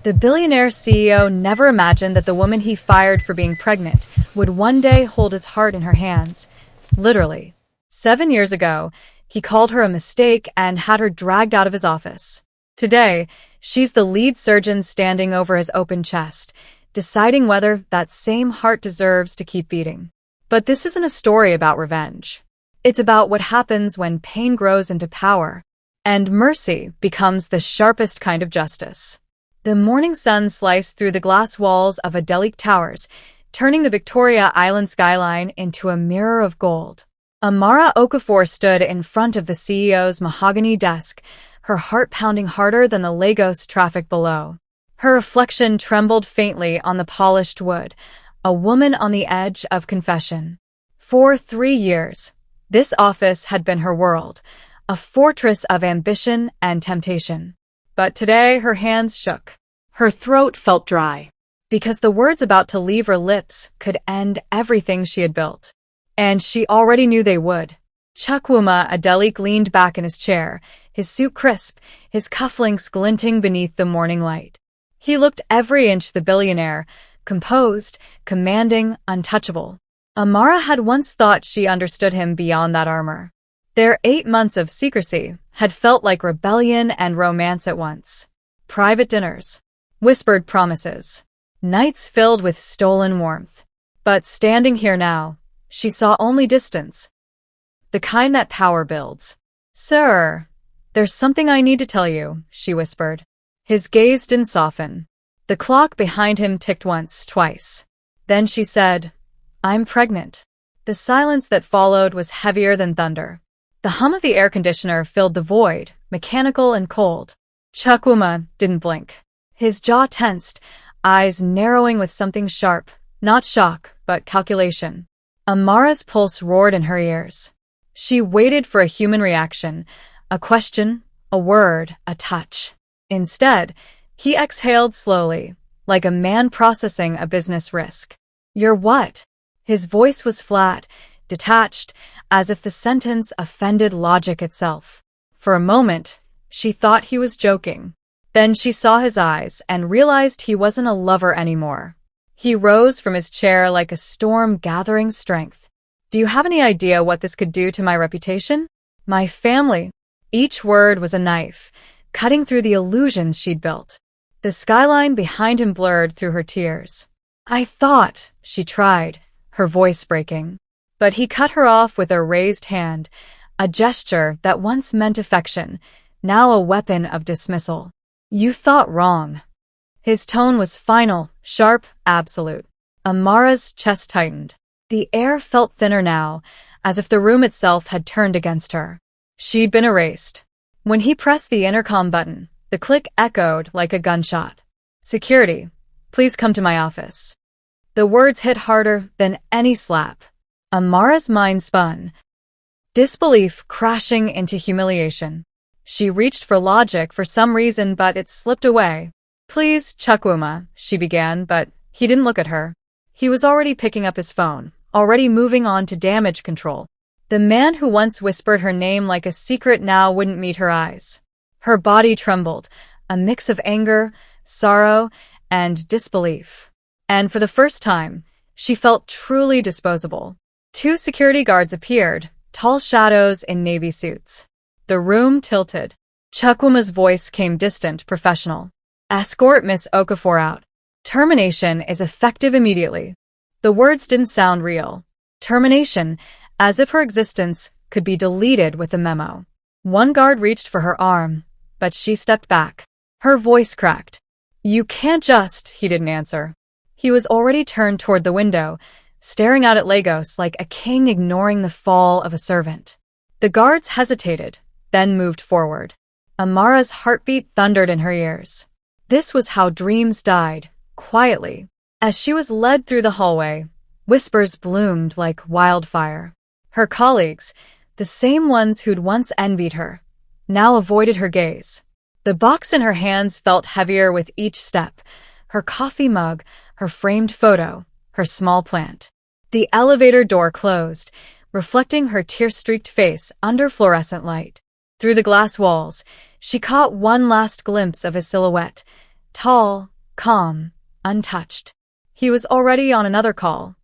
The billionaire CEO never imagined that the woman he fired for being pregnant would one day hold his heart in her hands. Literally. 7 years ago, he called her a mistake and had her dragged out of his office. Today, she's the lead surgeon standing over his open chest, deciding whether that same heart deserves to keep beating. But this isn't a story about revenge. It's about what happens when pain grows into power, and mercy becomes the sharpest kind of justice. The morning sun sliced through the glass walls of Adelie Towers, turning the Victoria Island skyline into a mirror of gold. Amara Okafor stood in front of the CEO's mahogany desk, her heart pounding harder than the Lagos traffic below. Her reflection trembled faintly on the polished wood, a woman on the edge of confession. For 3 years, this office had been her world, a fortress of ambition and temptation. But today her hands shook. Her throat felt dry, because the words about to leave her lips could end everything she had built. And she already knew they would. Chukwuma Adelie leaned back in his chair, his suit crisp, his cufflinks glinting beneath the morning light. He looked every inch the billionaire, composed, commanding, untouchable. Amara had once thought she understood him beyond that armor. Their 8 months of secrecy had felt like rebellion and romance at once. Private dinners, whispered promises, nights filled with stolen warmth. But standing here now, she saw only distance, the kind that power builds. "Sir, there's something I need to tell you," she whispered. His gaze didn't soften. The clock behind him ticked once, twice. Then she said, "I'm pregnant." The silence that followed was heavier than thunder. The hum of the air conditioner filled the void, mechanical and cold. Chukwuma didn't blink. His jaw tensed, eyes narrowing with something sharp, not shock, but calculation. Amara's pulse roared in her ears. She waited for a human reaction, a question, a word, a touch. Instead, he exhaled slowly, like a man processing a business risk. "You're what?" His voice was flat, detached, as if the sentence offended logic itself. For a moment, she thought he was joking. Then she saw his eyes and realized he wasn't a lover anymore. He rose from his chair like a storm gathering strength. "Do you have any idea what this could do to my reputation? My family?" Each word was a knife, cutting through the illusions she'd built. The skyline behind him blurred through her tears. "I thought," she tried, her voice breaking. But he cut her off with a raised hand, a gesture that once meant affection, now a weapon of dismissal. "You thought wrong." His tone was final, sharp, absolute. Amara's chest tightened. The air felt thinner now, as if the room itself had turned against her. She'd been erased. When he pressed the intercom button, the click echoed like a gunshot. "Security, please come to my office." The words hit harder than any slap. Amara's mind spun, disbelief crashing into humiliation. She reached for logic for some reason, but it slipped away. "Please, Chukwuma," she began, but he didn't look at her. He was already picking up his phone, already moving on to damage control. The man who once whispered her name like a secret now wouldn't meet her eyes. Her body trembled, a mix of anger, sorrow, and disbelief. And for the first time, she felt truly disposable. 2 security guards appeared, tall shadows in navy suits. The room tilted. Chukwuma's voice came distant, professional. "Escort Miss Okafor out. Termination is effective immediately." The words didn't sound real. Termination, as if her existence could be deleted with a memo. One guard reached for her arm, but she stepped back. Her voice cracked. "You can't just," he didn't answer. He was already turned toward the window, staring out at Lagos like a king ignoring the fall of a servant. The guards hesitated, then moved forward. Amara's heartbeat thundered in her ears. This was how dreams died, quietly. As she was led through the hallway, whispers bloomed like wildfire. Her colleagues, the same ones who'd once envied her, now avoided her gaze. The box in her hands felt heavier with each step, her coffee mug, her framed photo, her small plant. The elevator door closed, reflecting her tear-streaked face under fluorescent light. Through the glass walls, she caught one last glimpse of his silhouette, tall, calm, untouched. He was already on another call,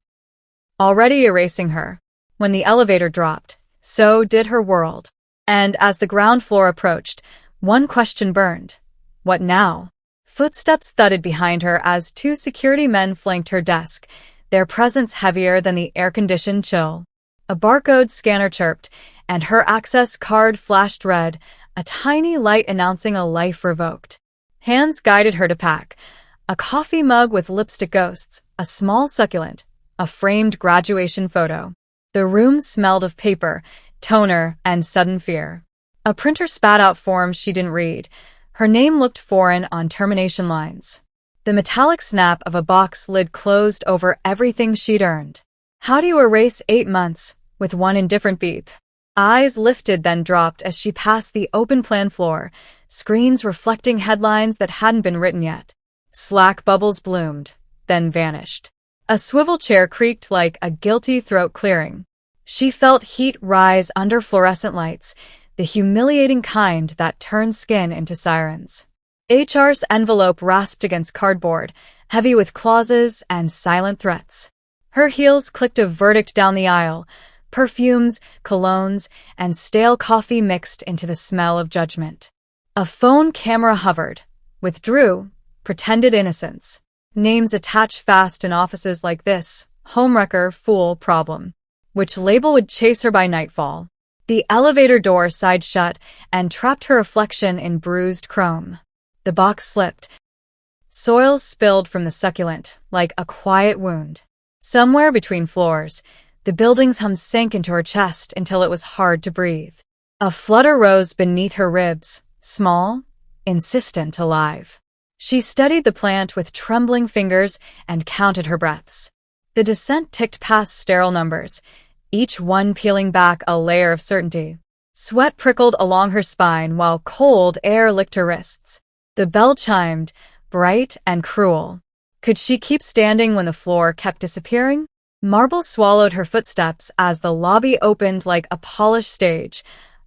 already erasing her. When the elevator dropped, so did her world. And as the ground floor approached, one question burned. What now? Footsteps thudded behind her as two security men flanked her desk, their presence heavier than the air-conditioned chill. A barcode scanner chirped, and her access card flashed red, a tiny light announcing a life revoked. Hands guided her to pack. A coffee mug with lipstick ghosts, a small succulent, a framed graduation photo. The room smelled of paper, toner, and sudden fear. A printer spat out forms she didn't read. Her name looked foreign on termination lines. The metallic snap of a box lid closed over everything she'd earned. How do you erase 8 months with one indifferent beep? Eyes lifted then dropped as she passed the open plan floor, screens reflecting headlines that hadn't been written yet. Slack bubbles bloomed, then vanished. A swivel chair creaked like a guilty throat clearing. She felt heat rise under fluorescent lights, the humiliating kind that turns skin into sirens. HR's envelope rasped against cardboard, heavy with clauses and silent threats. Her heels clicked a verdict down the aisle, perfumes, colognes, and stale coffee mixed into the smell of judgment. A phone camera hovered, withdrew, pretended innocence. Names attach fast in offices like this, homewrecker, fool, problem. Which label would chase her by nightfall? The elevator door sighed shut and trapped her reflection in bruised chrome. The box slipped. Soil spilled from the succulent, like a quiet wound. Somewhere between floors, the building's hum sank into her chest until it was hard to breathe. A flutter rose beneath her ribs, small, insistent, alive. She studied the plant with trembling fingers and counted her breaths. The descent ticked past sterile numbers, each one peeling back a layer of certainty. Sweat prickled along her spine while cold air licked her wrists. The bell chimed, bright and cruel. Could she keep standing when the floor kept disappearing? Marble swallowed her footsteps as the lobby opened like a polished stage,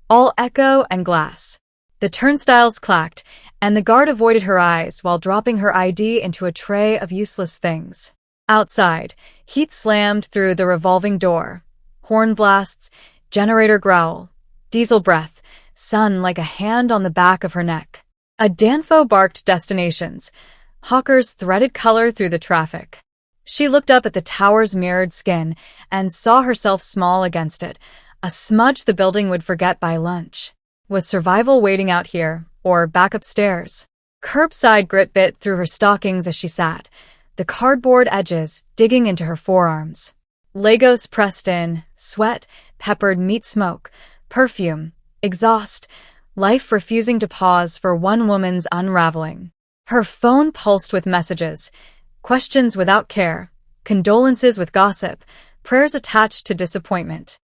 all echo and glass. The turnstiles clacked, and the guard avoided her eyes while dropping her ID into a tray of useless things. Outside, heat slammed through the revolving door. Horn blasts, generator growl, diesel breath, sun like a hand on the back of her neck. A Danfo barked destinations. Hawkers threaded color through the traffic. She looked up at the tower's mirrored skin and saw herself small against it, a smudge the building would forget by lunch. Was survival waiting out here, or back upstairs? Curbside grit bit through her stockings as she sat, the cardboard edges digging into her forearms. Legos pressed in, sweat, peppered meat smoke, perfume, exhaust, life refusing to pause for one woman's unraveling. Her phone pulsed with messages, questions without care, condolences with gossip, prayers attached to disappointment.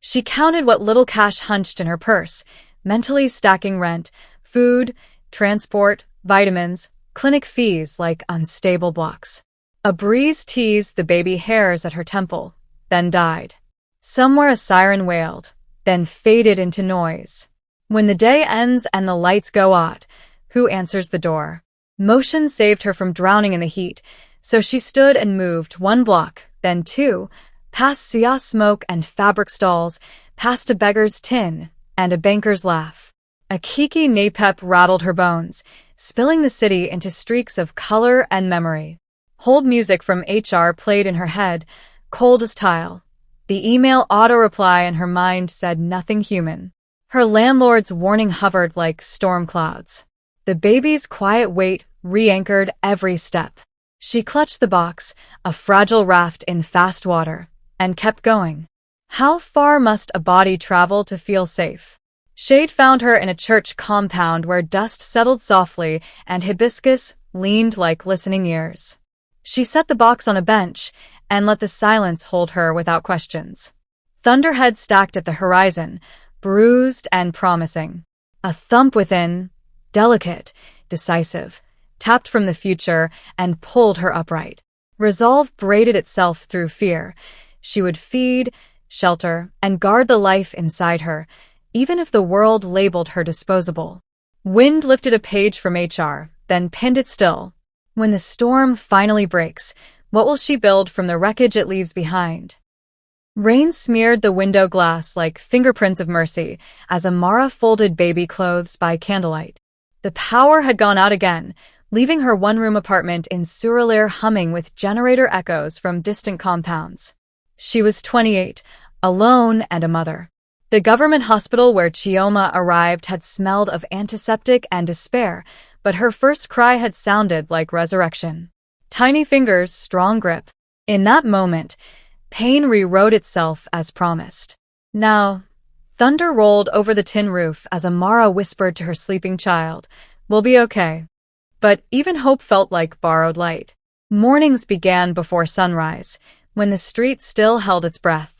She counted what little cash hunched in her purse, mentally stacking rent, food, transport, vitamins, clinic fees like unstable blocks. A breeze teased the baby hairs at her temple, then died. Somewhere a siren wailed, then faded into noise. When the day ends and the lights go out, who answers the door? Motion saved her from drowning in the heat, so she stood and moved 1 block, then 2, past suya smoke and fabric stalls, past a beggar's tin and a banker's laugh. A kiki napep rattled her bones, spilling the city into streaks of color and memory. Hold music from HR played in her head, cold as tile. The email auto-reply in her mind said nothing human. Her landlord's warning hovered like storm clouds. The baby's quiet weight re-anchored every step. She clutched the box, a fragile raft in fast water, and kept going. How far must a body travel to feel safe? Shade found her in a church compound where dust settled softly and hibiscus leaned like listening ears. She set the box on a bench and let the silence hold her without questions. Thunderhead stacked at the horizon, bruised and promising. A thump within, delicate, decisive, tapped from the future and pulled her upright. Resolve braided itself through fear. She would feed, shelter, and guard the life inside her, even if the world labeled her disposable. Wind lifted a page from HR, then pinned it still. When the storm finally breaks, what will she build from the wreckage it leaves behind? Rain smeared the window glass like fingerprints of mercy as Amara folded baby clothes by candlelight. The power had gone out again, leaving her one-room apartment in Suralere humming with generator echoes from distant compounds. She was 28, alone and a mother. The government hospital where Chioma arrived had smelled of antiseptic and despair, but her first cry had sounded like resurrection. Tiny fingers, strong grip. In that moment, pain rewrote itself as promised. Now, thunder rolled over the tin roof as Amara whispered to her sleeping child, "We'll be okay." But even hope felt like borrowed light. Mornings began before sunrise, when the street still held its breath.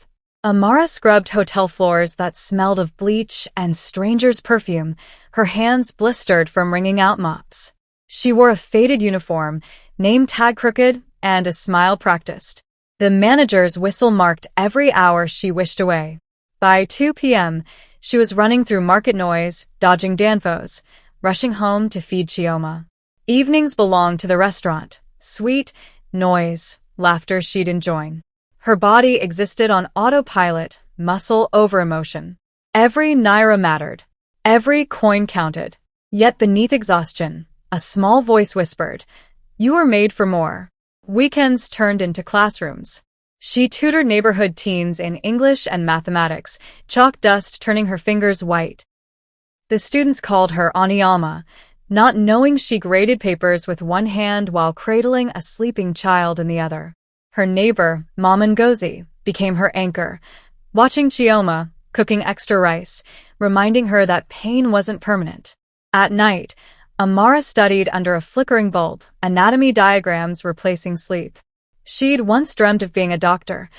Amara scrubbed hotel floors that smelled of bleach and stranger's perfume, her hands blistered from wringing out mops. She wore a faded uniform, name tag crooked, and a smile practiced. The manager's whistle marked every hour she wished away. By 2 p.m., she was running through market noise, dodging Danfos, rushing home to feed Chioma. Evenings belonged to the restaurant. Sweet, noise, laughter she'd enjoy. Her body existed on autopilot, muscle over emotion. Every naira mattered. Every coin counted. Yet beneath exhaustion, a small voice whispered, "You were made for more." Weekends turned into classrooms. She tutored neighborhood teens in English and mathematics, chalk dust turning her fingers white. The students called her Anialma, not knowing she graded papers with one hand while cradling a sleeping child in the other. Her neighbor, Mom Ngozi, became her anchor, watching Chioma, cooking extra rice, reminding her that pain wasn't permanent. At night, Amara studied under a flickering bulb, anatomy diagrams replacing sleep. She'd once dreamt of being a doctor.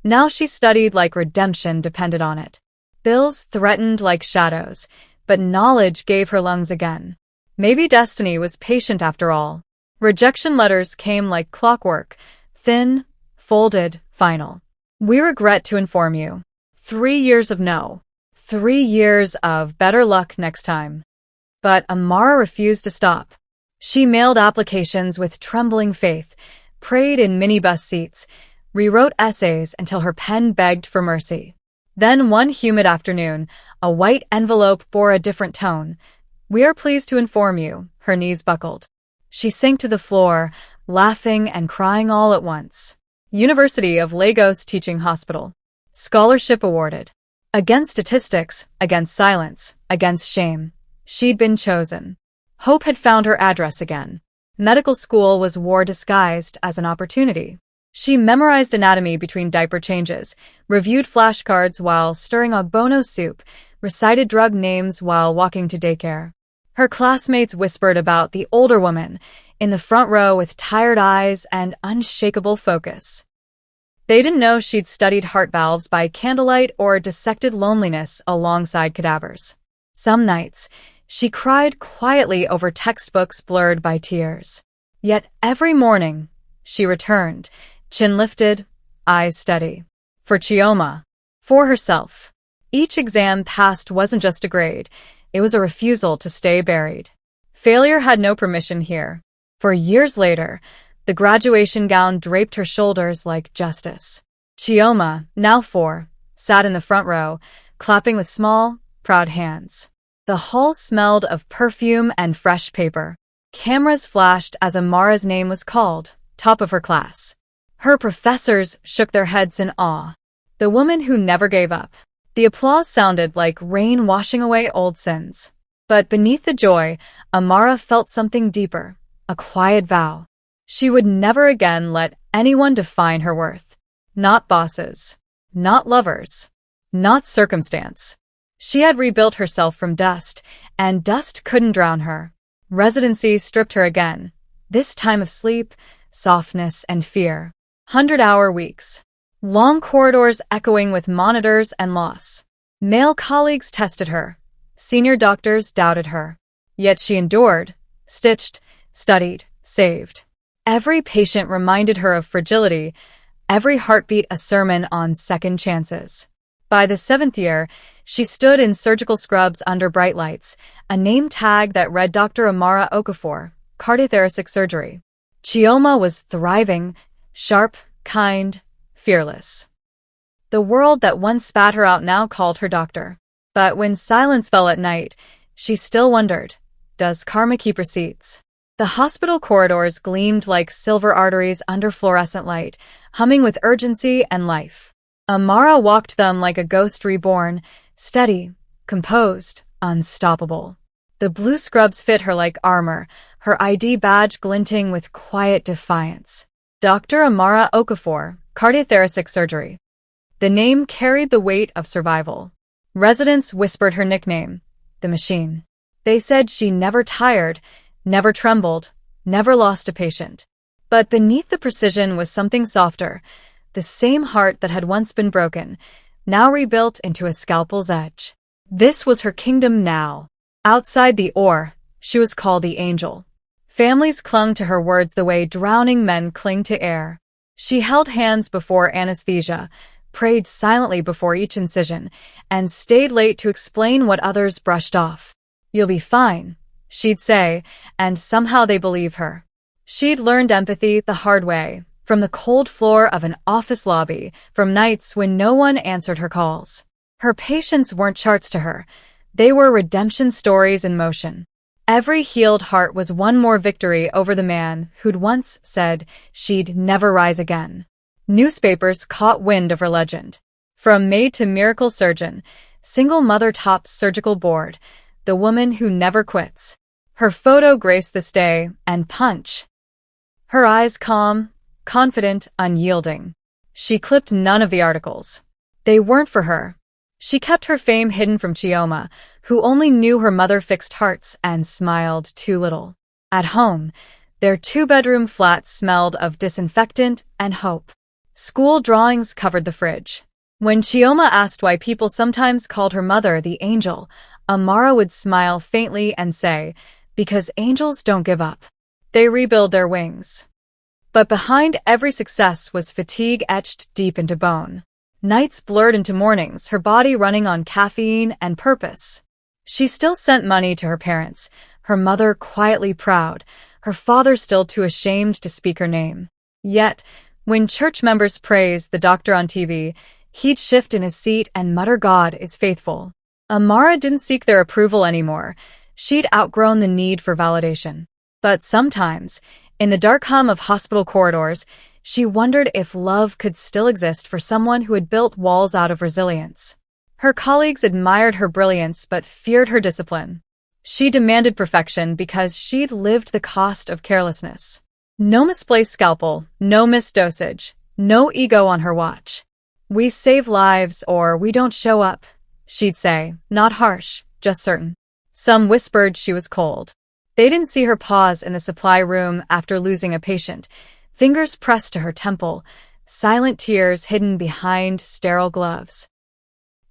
Now she studied like redemption depended on it. Bills threatened like shadows, but knowledge gave her lungs again. Maybe destiny was patient after all. Rejection letters came like clockwork, thin, folded, final. "We regret to inform you. 3 years of no. 3 years of better luck next time." But Amara refused to stop. She mailed applications with trembling faith, prayed in minibus seats, rewrote essays until her pen begged for mercy. Then one humid afternoon, a white envelope bore a different tone. "We are pleased to inform you," her knees buckled. She sank to the floor, laughing and crying all at once. University of Lagos Teaching Hospital. Scholarship awarded. Against statistics, against silence, against shame. She'd been chosen. Hope had found her address again. Medical school was war disguised as an opportunity. She memorized anatomy between diaper changes, reviewed flashcards while stirring ogbono soup, recited drug names while walking to daycare. Her classmates whispered about the older woman in the front row with tired eyes and unshakable focus. They didn't know she'd studied heart valves by candlelight or dissected loneliness alongside cadavers. Some nights, she cried quietly over textbooks blurred by tears. Yet every morning, she returned, chin lifted, eyes steady. For Chioma. For herself. Each exam passed wasn't just a grade, it was a refusal to stay buried. Failure had no permission here. For years later, the graduation gown draped her shoulders like justice. Chioma, now 4, sat in the front row, clapping with small, proud hands. The hall smelled of perfume and fresh paper. Cameras flashed as Amara's name was called, top of her class. Her professors shook their heads in awe. The woman who never gave up. The applause sounded like rain washing away old sins. But beneath the joy, Amara felt something deeper, a quiet vow. She would never again let anyone define her worth. Not bosses. Not lovers. Not circumstance. She had rebuilt herself from dust, and dust couldn't drown her. Residency stripped her again, this time of sleep, softness, and fear. 100-hour weeks. Long corridors echoing with monitors and loss. Male colleagues tested her. Senior doctors doubted her. Yet she endured, stitched, studied, saved. Every patient reminded her of fragility, every heartbeat a sermon on second chances. By the 7th year, she stood in surgical scrubs under bright lights, a name tag that read Dr. Amara Okafor, cardiothoracic surgery. Chioma was thriving, sharp, kind, fearless. The world that once spat her out now called her doctor. But when silence fell at night, she still wondered, does karma keep receipts? The hospital corridors gleamed like silver arteries under fluorescent light, humming with urgency and life. Amara walked them like a ghost reborn, steady, composed, unstoppable. The blue scrubs fit her like armor, her ID badge glinting with quiet defiance. Dr. Amara Okafor, cardiothoracic surgery. The name carried the weight of survival. Residents whispered her nickname, the Machine. They said she never tired, never trembled, never lost a patient. But beneath the precision was something softer, the same heart that had once been broken, now rebuilt into a scalpel's edge. This was her kingdom now. Outside the OR, she was called the Angel. Families clung to her words the way drowning men cling to air. She held hands before anesthesia, prayed silently before each incision, and stayed late to explain what others brushed off. "You'll be fine," she'd say, and somehow they believe her. She'd learned empathy the hard way, from the cold floor of an office lobby, from nights when no one answered her calls. Her patients weren't charts to her. They were redemption stories in motion. Every healed heart was one more victory over the man who'd once said she'd never rise again. Newspapers caught wind of her legend. From maid to miracle surgeon, single mother tops surgical board, the woman who never quits. Her photo graced the stay and punch. Her eyes calm, confident, unyielding. She clipped none of the articles. They weren't for her. She kept her fame hidden from Chioma, who only knew her mother fixed hearts and smiled too little. At home, their two-bedroom flat smelled of disinfectant and hope. School drawings covered the fridge. When Chioma asked why people sometimes called her mother the Angel, Amara would smile faintly and say, "Because angels don't give up. They rebuild their wings." But behind every success was fatigue etched deep into bone. Nights blurred into mornings, her body running on caffeine and purpose. She still sent money to her parents, her mother quietly proud, her father still too ashamed to speak her name. Yet, when church members praised the doctor on TV, he'd shift in his seat and mutter, "God is faithful." Amara didn't seek their approval anymore. She'd outgrown the need for validation. But sometimes, in the dark hum of hospital corridors, she wondered if love could still exist for someone who had built walls out of resilience. Her colleagues admired her brilliance but feared her discipline. She demanded perfection because she'd lived the cost of carelessness. No misplaced scalpel, no missed dosage, no ego on her watch. "We save lives or we don't show up," she'd say, not harsh, just certain. Some whispered she was cold. They didn't see her pause in the supply room after losing a patient, fingers pressed to her temple, silent tears hidden behind sterile gloves.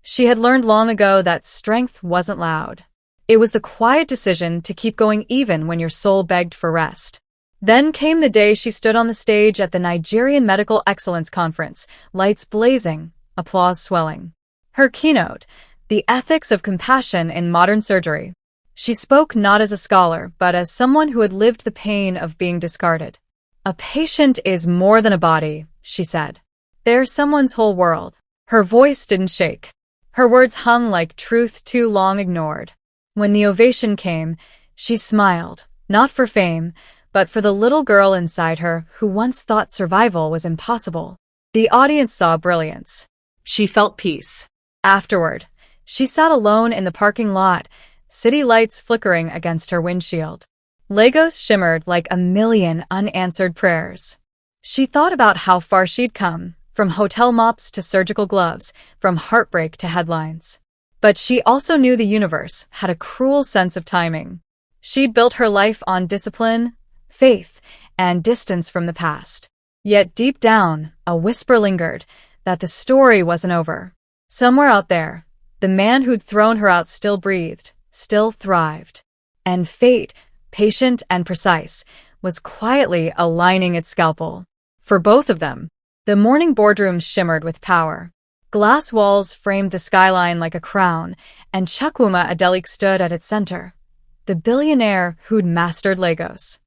She had learned long ago that strength wasn't loud. It was the quiet decision to keep going even when your soul begged for rest. Then came the day she stood on the stage at the Nigerian Medical Excellence Conference, lights blazing, applause swelling. Her keynote, "The Ethics of Compassion in Modern Surgery." She spoke not as a scholar, but as someone who had lived the pain of being discarded. "A patient is more than a body," she said. "They're someone's whole world." Her voice didn't shake. Her words hung like truth too long ignored. When the ovation came, she smiled, not for fame, but for the little girl inside her who once thought survival was impossible. The audience saw brilliance. She felt peace. Afterward, she sat alone in the parking lot, city lights flickering against her windshield. Lagos shimmered like a million unanswered prayers. She thought about how far she'd come, from hotel mops to surgical gloves, from heartbreak to headlines. But she also knew the universe had a cruel sense of timing. She'd built her life on discipline, faith, and distance from the past. Yet deep down, a whisper lingered that the story wasn't over. Somewhere out there, the man who'd thrown her out still breathed, still thrived. And fate, patient and precise, was quietly aligning its scalpel. For both of them, the morning boardroom shimmered with power. Glass walls framed the skyline like a crown, and Chukwuma Adelik stood at its center, the billionaire who'd mastered Lagos.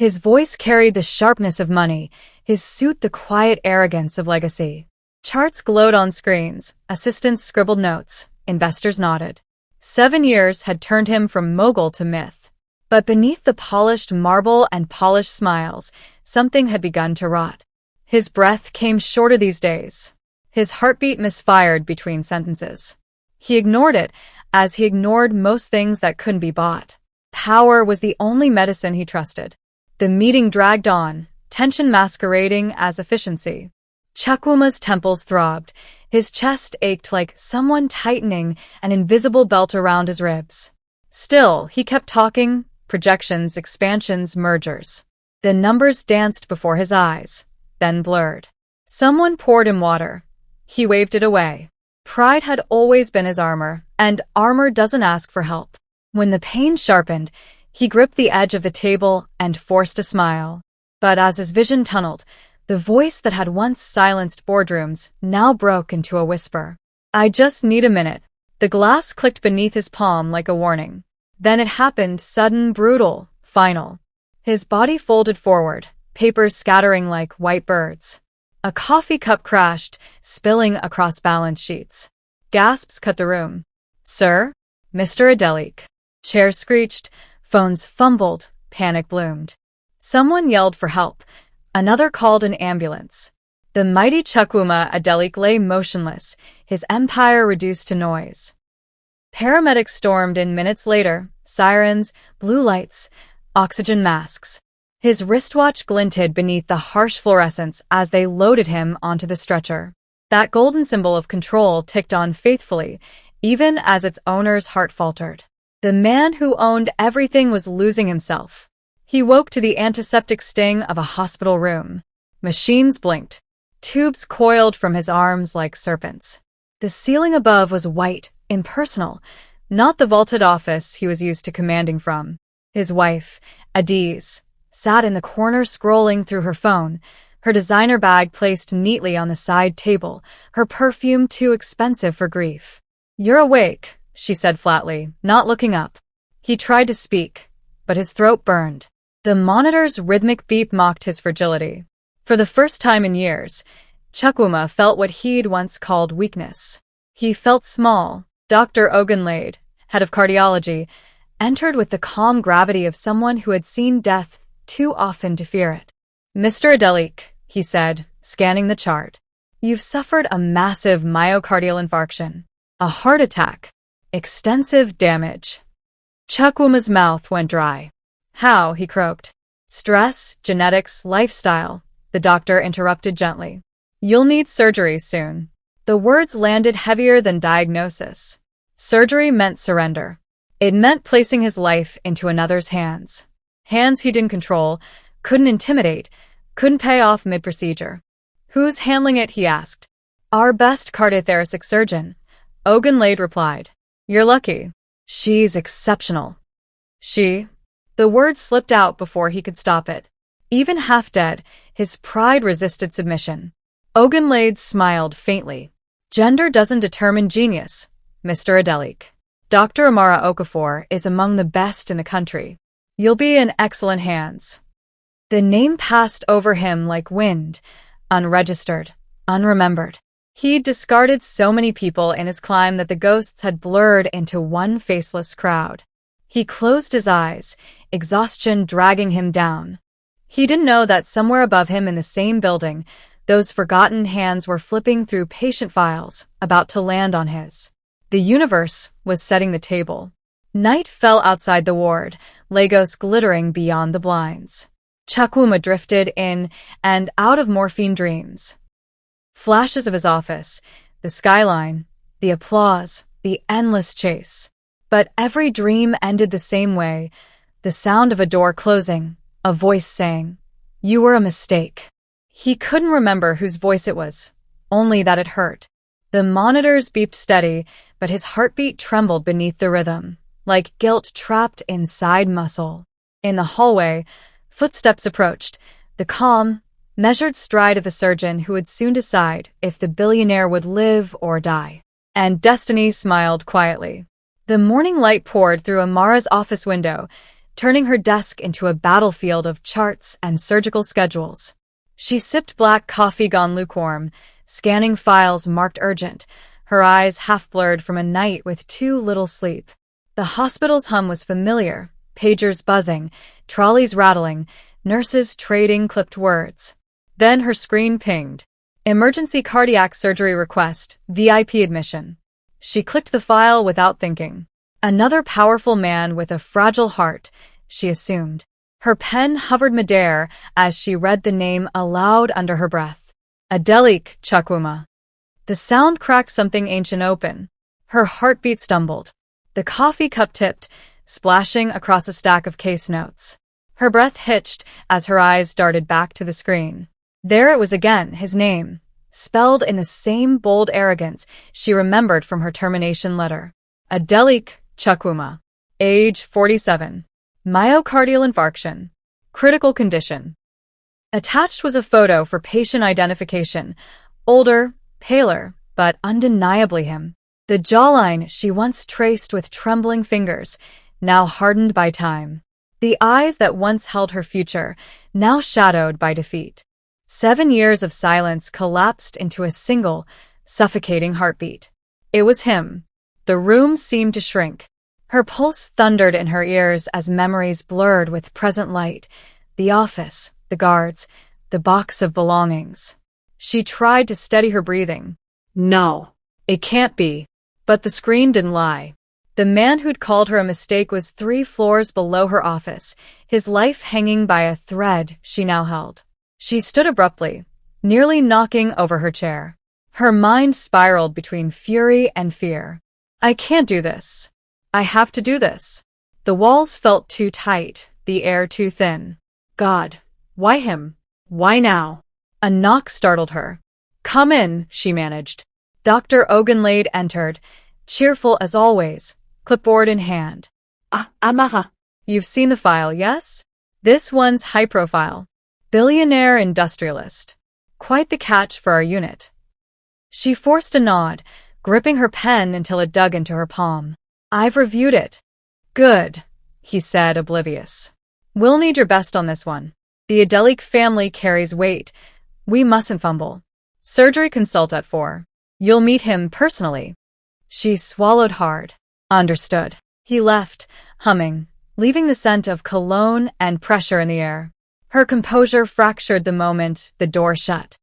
His voice carried the sharpness of money, his suit the quiet arrogance of legacy. Charts glowed on screens, assistants scribbled notes, investors nodded. 7 years had turned him from mogul to myth. But beneath the polished marble and polished smiles, something had begun to rot. His breath came shorter these days. His heartbeat misfired between sentences. He ignored it, as he ignored most things that couldn't be bought. Power was the only medicine he trusted. The meeting dragged on, tension masquerading as efficiency. Chukwuma's temples throbbed. His chest ached like someone tightening an invisible belt around his ribs. Still, he kept talking, projections, expansions, mergers. The numbers danced before his eyes, then blurred. Someone poured him water. He waved it away. Pride had always been his armor, and armor doesn't ask for help. When the pain sharpened, he gripped the edge of the table and forced a smile. But as his vision tunneled, the voice that had once silenced boardrooms now broke into a whisper. "I just need a minute." The glass clicked beneath his palm like a warning. Then it happened, sudden, brutal, final. His body folded forward, papers scattering like white birds. A coffee cup crashed, spilling across balance sheets. Gasps cut the room. "Sir?" "Mr. Adelik." Chairs screeched, phones fumbled, panic bloomed. Someone yelled for help. Another called an ambulance. The mighty Chukwuma Adelik lay motionless, his empire reduced to noise. Paramedics stormed in minutes later, sirens, blue lights, oxygen masks. His wristwatch glinted beneath the harsh fluorescence as they loaded him onto the stretcher. That golden symbol of control ticked on faithfully, even as its owner's heart faltered. The man who owned everything was losing himself. He woke to the antiseptic sting of a hospital room. Machines blinked. Tubes coiled from his arms like serpents. The ceiling above was white, impersonal, not the vaulted office he was used to commanding from. His wife, Adiz, sat in the corner scrolling through her phone, her designer bag placed neatly on the side table, her perfume too expensive for grief. "You're awake," she said flatly, not looking up. He tried to speak, but his throat burned. The monitor's rhythmic beep mocked his fragility. For the first time in years, Chukwuma felt what he'd once called weakness. He felt small. Dr. Ogunlade, head of cardiology, entered with the calm gravity of someone who had seen death too often to fear it. "Mr. Adelik," he said, scanning the chart. "You've suffered a massive myocardial infarction. A heart attack. Extensive damage." Chukwuma's mouth went dry. "How?" he croaked. "Stress, genetics, lifestyle," the doctor interrupted gently. "You'll need surgery soon." The words landed heavier than diagnosis. Surgery meant surrender. It meant placing his life into another's hands. Hands he didn't control, couldn't intimidate, couldn't pay off mid-procedure. "Who's handling it?" he asked. "Our best cardiothoracic surgeon," Ogunlade replied. "You're lucky. She's exceptional." "She?" The word slipped out before he could stop it. Even half dead, his pride resisted submission. Ogunlade smiled faintly. "Gender doesn't determine genius, Mr. Adelik. Dr. Amara Okafor is among the best in the country. You'll be in excellent hands." The name passed over him like wind, unregistered, unremembered. He'd discarded so many people in his climb that the ghosts had blurred into one faceless crowd. He closed his eyes, exhaustion dragging him down. He didn't know that somewhere above him in the same building, those forgotten hands were flipping through patient files, about to land on his. The universe was setting the table. Night fell outside the ward, Lagos glittering beyond the blinds. Chukwuma drifted in and out of morphine dreams. Flashes of his office, the skyline, the applause, the endless chase. But every dream ended the same way, the sound of a door closing, a voice saying, "You were a mistake." He couldn't remember whose voice it was, only that it hurt. The monitors beeped steady, but his heartbeat trembled beneath the rhythm, like guilt trapped inside muscle. In the hallway, footsteps approached, the calm, measured stride of the surgeon who would soon decide if the billionaire would live or die. And destiny smiled quietly. The morning light poured through Amara's office window, turning her desk into a battlefield of charts and surgical schedules. She sipped black coffee gone lukewarm, scanning files marked urgent, her eyes half-blurred from a night with too little sleep. The hospital's hum was familiar, pagers buzzing, trolleys rattling, nurses trading clipped words. Then her screen pinged. Emergency cardiac surgery request, VIP admission. She clicked the file without thinking. Another powerful man with a fragile heart, she assumed. Her pen hovered midair as she read the name aloud under her breath. Adelik Chukwuma. The sound cracked something ancient open. Her heartbeat stumbled. The coffee cup tipped, splashing across a stack of case notes. Her breath hitched as her eyes darted back to the screen. There it was again, his name, spelled in the same bold arrogance she remembered from her termination letter. Adelik Chukwuma. Age 47. Myocardial infarction. Critical condition. Attached was a photo for patient identification. Older, paler, but undeniably him. The jawline she once traced with trembling fingers, now hardened by time. The eyes that once held her future, now shadowed by defeat. 7 years of silence collapsed into a single, suffocating heartbeat. It was him. The room seemed to shrink. Her pulse thundered in her ears as memories blurred with present light. The office, the guards, the box of belongings. She tried to steady her breathing. No, it can't be. But the screen didn't lie. The man who'd called her a mistake was 3 floors below her office, his life hanging by a thread she now held. She stood abruptly, nearly knocking over her chair. Her mind spiraled between fury and fear. I can't do this. I have to do this. The walls felt too tight, the air too thin. God, why him? Why now? A knock startled her. Come in, she managed. Dr. Ogunlade entered, cheerful as always, clipboard in hand. Amara. You've seen the file, yes? This one's high profile. Billionaire industrialist. Quite the catch for our unit. She forced a nod, gripping her pen until it dug into her palm. I've reviewed it. Good, he said, oblivious. We'll need your best on this one. The Adelik family carries weight. We mustn't fumble. Surgery consult at 4. You'll meet him personally. She swallowed hard. Understood. He left, humming, leaving the scent of cologne and pressure in the air. Her composure fractured the moment the door shut.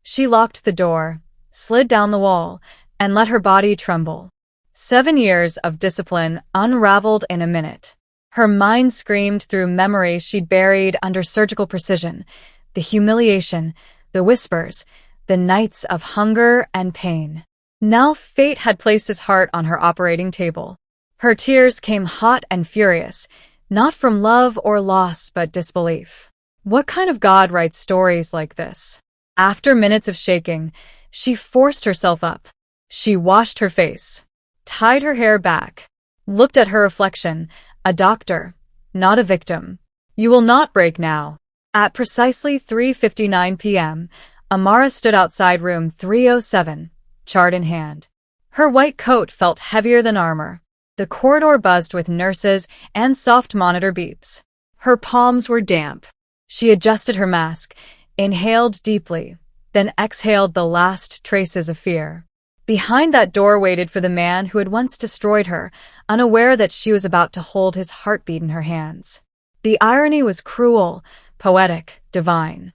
She locked the door, slid down the wall, and let her body tremble. 7 years of discipline unraveled in a minute. Her mind screamed through memories she'd buried under surgical precision. The humiliation, the whispers, the nights of hunger and pain. Now fate had placed his heart on her operating table. Her tears came hot and furious, not from love or loss but disbelief. What kind of God writes stories like this? After minutes of shaking, she forced herself up. She washed her face, tied her hair back, looked at her reflection, a doctor, not a victim. You will not break now. At precisely 3:59 p.m., Amara stood outside room 307, chart in hand. Her white coat felt heavier than armor. The corridor buzzed with nurses and soft monitor beeps. Her palms were damp. She adjusted her mask, inhaled deeply, then exhaled the last traces of fear. Behind that door waited for the man who had once destroyed her, unaware that she was about to hold his heartbeat in her hands. The irony was cruel, poetic, divine,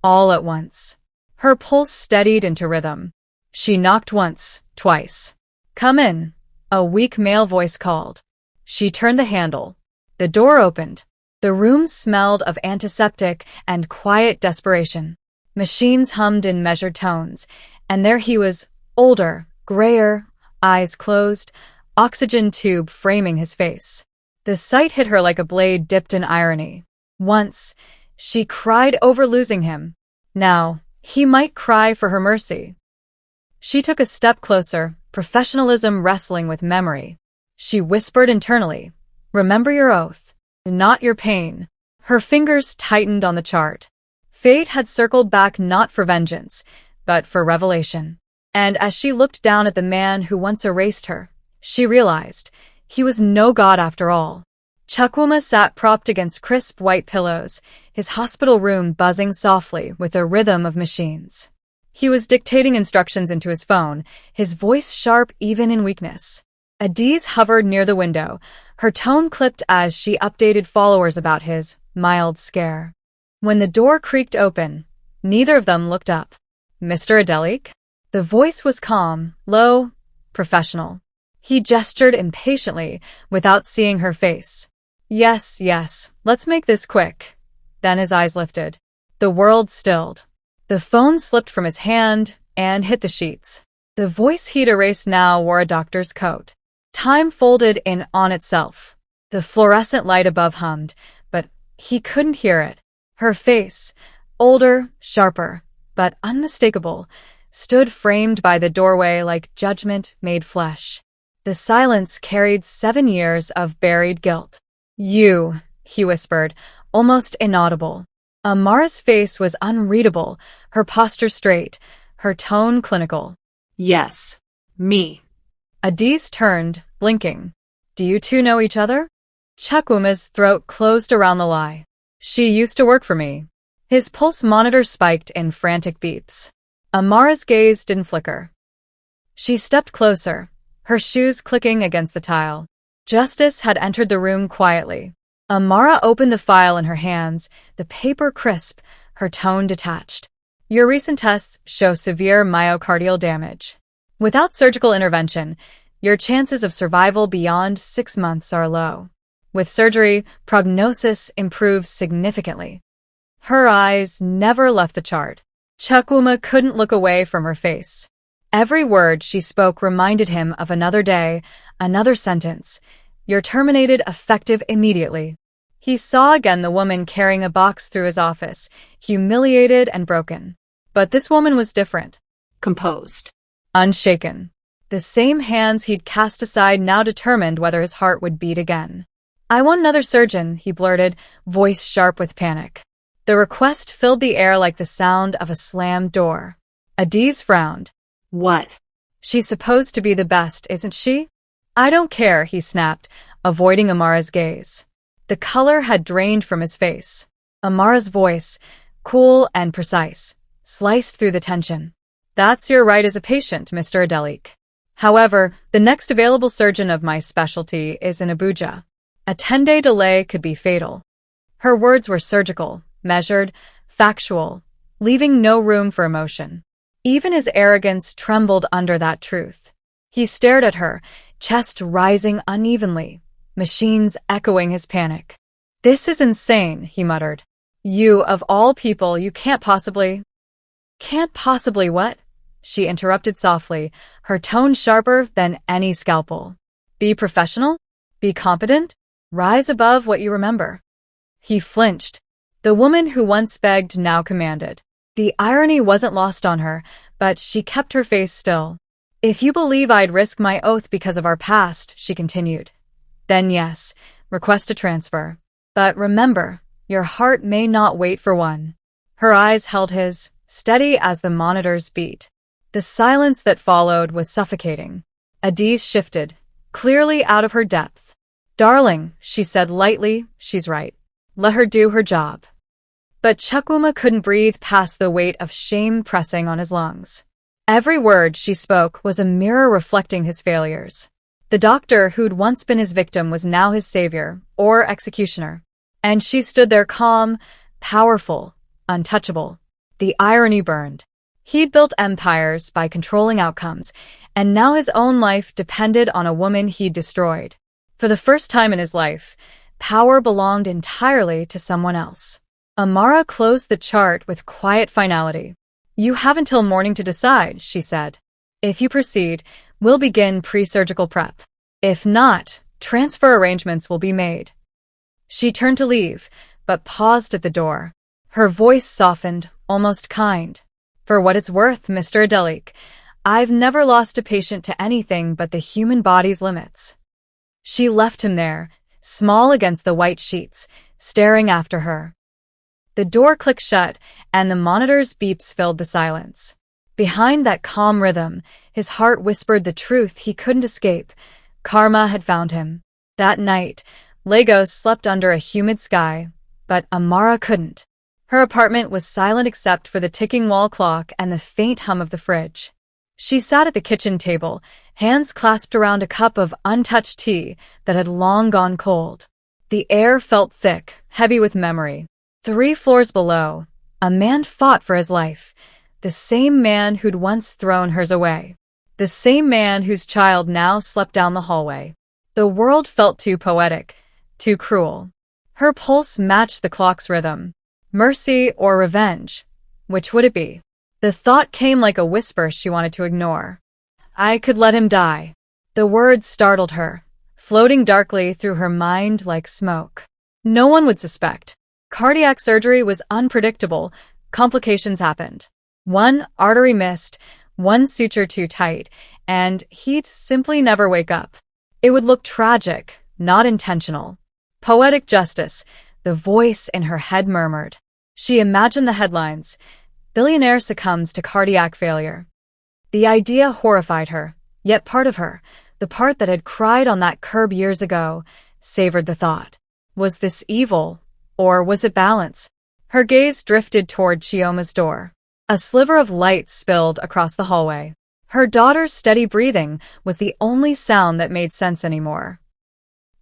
all at once. Her pulse steadied into rhythm. She knocked once, twice. Come in, a weak male voice called. She turned the handle. The door opened. The room smelled of antiseptic and quiet desperation. Machines hummed in measured tones, and there he was, older, grayer, eyes closed, oxygen tube framing his face. The sight hit her like a blade dipped in irony. Once, she cried over losing him. Now, he might cry for her mercy. She took a step closer, professionalism wrestling with memory. She whispered internally, "Remember your oath, not your pain." Her fingers tightened on the chart. Fate had circled back not for vengeance, but for revelation. And as she looked down at the man who once erased her, she realized he was no god after all. Chukwuma sat propped against crisp white pillows, his hospital room buzzing softly with the rhythm of machines. He was dictating instructions into his phone, his voice sharp even in weakness. Adiz hovered near the window, her tone clipped as she updated followers about his mild scare. When the door creaked open, neither of them looked up. "Mr. Adelik?" The voice was calm, low, professional. He gestured impatiently, without seeing her face. Yes, let's make this quick." Then his eyes lifted. The world stilled. The phone slipped from his hand and hit the sheets. The voice he'd erased now wore a doctor's coat. Time folded in on itself. The fluorescent light above hummed, but he couldn't hear it. Her face, older, sharper, but unmistakable, stood framed by the doorway like judgment made flesh. The silence carried 7 years of buried guilt. "You," he whispered, almost inaudible. Amara's face was unreadable, her posture straight, her tone clinical. "Yes, me." Adiz turned, blinking. "Do you two know each other?" Chukwuma's throat closed around the lie. "She used to work for me." His pulse monitor spiked in frantic beeps. Amara's gaze didn't flicker. She stepped closer, her shoes clicking against the tile. Justice had entered the room quietly. Amara opened the file in her hands, the paper crisp, her tone detached. "Your recent tests show severe myocardial damage. Without surgical intervention, your chances of survival beyond 6 months are low. With surgery, prognosis improves significantly." Her eyes never left the chart. Chukwuma couldn't look away from her face. Every word she spoke reminded him of another day, another sentence. "You're terminated effective immediately." He saw again the woman carrying a box through his office, humiliated and broken. But this woman was different. Composed. Unshaken. The same hands he'd cast aside now determined whether his heart would beat again. "I want another surgeon," he blurted, voice sharp with panic. The request filled the air like the sound of a slammed door. Adiz frowned. "What?" "She's supposed to be the best, isn't she?" "I don't care," he snapped, avoiding Amara's gaze. The color had drained from his face. Amara's voice, cool and precise, sliced through the tension. "That's your right as a patient, Mr. Adelik. However, the next available surgeon of my specialty is in Abuja. A 10-day delay could be fatal." Her words were surgical, measured, factual, leaving no room for emotion. Even his arrogance trembled under that truth. He stared at her, chest rising unevenly, machines echoing his panic. "This is insane," he muttered. "You, of all people, you can't possibly—" "Can't possibly what?" she interrupted softly, her tone sharper than any scalpel. "Be professional? Be competent? Rise above what you remember." He flinched. The woman who once begged now commanded. The irony wasn't lost on her, but she kept her face still. "If you believe I'd risk my oath because of our past," she continued, "then yes, request a transfer. But remember, your heart may not wait for one." Her eyes held his, steady as the monitors beat. The silence that followed was suffocating. Adiz shifted, clearly out of her depth. "Darling," she said lightly, "she's right. Let her do her job." But Chukwuma couldn't breathe past the weight of shame pressing on his lungs. Every word she spoke was a mirror reflecting his failures. The doctor who'd once been his victim was now his savior, or executioner. And she stood there calm, powerful, untouchable. The irony burned. He'd built empires by controlling outcomes, and now his own life depended on a woman he'd destroyed. For the first time in his life, power belonged entirely to someone else. Amara closed the chart with quiet finality. "You have until morning to decide," she said. "If you proceed, we'll begin pre-surgical prep. If not, transfer arrangements will be made." She turned to leave, but paused at the door. Her voice softened, almost kind. "For what it's worth, Mr. Adelik, I've never lost a patient to anything but the human body's limits." She left him there, small against the white sheets, staring after her. The door clicked shut, and the monitor's beeps filled the silence. Behind that calm rhythm, his heart whispered the truth he couldn't escape. Karma had found him. That night, Lagos slept under a humid sky, but Amara couldn't. Her apartment was silent except for the ticking wall clock and the faint hum of the fridge. She sat at the kitchen table, hands clasped around a cup of untouched tea that had long gone cold. The air felt thick, heavy with memory. 3 floors below, a man fought for his life, the same man who'd once thrown hers away. The same man whose child now slept down the hallway. The world felt too poetic, too cruel. Her pulse matched the clock's rhythm. Mercy or revenge? Which would it be? The thought came like a whisper she wanted to ignore. I could let him die. The words startled her, floating darkly through her mind like smoke. No one would suspect. Cardiac surgery was unpredictable. Complications happened. One artery missed, one suture too tight, and he'd simply never wake up. It would look tragic, not intentional. Poetic justice, the voice in her head murmured. She imagined the headlines. Billionaire succumbs to cardiac failure. The idea horrified her, yet part of her, the part that had cried on that curb years ago, savored the thought. Was this evil, or was it balance? Her gaze drifted toward Chioma's door. A sliver of light spilled across the hallway. Her daughter's steady breathing was the only sound that made sense anymore.